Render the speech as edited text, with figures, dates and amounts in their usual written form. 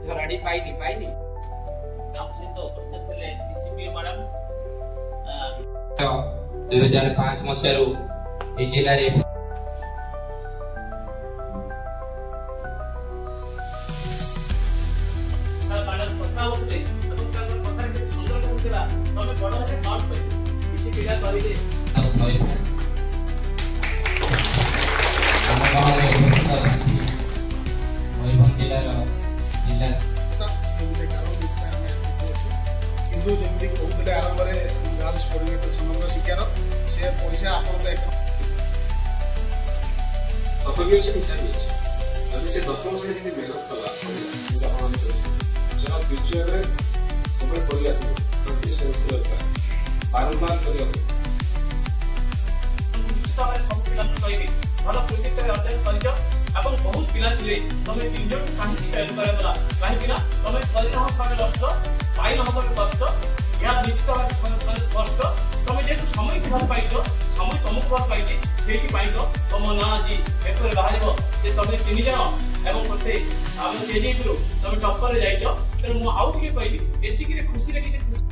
धराड़ी पाइनी पाइनी आप से तो उपस्थित थे डीसीपी मैडम 2005 मसीहारू ए जिल्ला रे सर मैडम पता होते तो का पता के सुंदर होतला तमे बड़ है नॉट पे किसी पीड़ा करी दे ଆମ ଗାଁରେ ମୟୂରଭଞ୍ଜ ଜିଲ୍ଲାର ଜିଲ୍ଲା କିନ୍ତୁ ଯେମିତି କହୁଥିଲେ ଆରମ୍ଭରେ ଗାର୍ଲସ ପରିବେଶ ସମଗ୍ର ଶିକ୍ଷାର ସେ ପଇସା ଆପଣଙ୍କ ସଫଳ ଅଛି ମିଛା ବି ଅଛି ଯଦି ସେ 10 ବର୍ଷ ଯଦି ମେହନତ କଲା ଆପଣ ସେଟା ଫ୍ୟୁଚରରେ ସବୁ କରି ଆସିବ କନସିଷ୍ଟେନ୍ସି ଦରକାର ବାରମ୍ବାର କରିବାକୁ सब पिला कहबी भल प्रोजेक्ट रे अध्ययन करियो अपन बहुत पिला थिले तमे तीन जन काहे चयन करला काहे कि ना तमे करिना हो समय नष्ट पाइन हो तमे कष्ट या निश्चित भाव स्पष्ट तमे जे समय की भर पाइतो समय तुमको भर पाइती सेही पाइतो तम ना जी पेपर बाहरिबो जे तमे तीन जन एवं मते हम जे जे तमे टॉपर रे जाइतो त मु आउ ठीक कहबी एतिकी रे खुशी रे किछ खुशी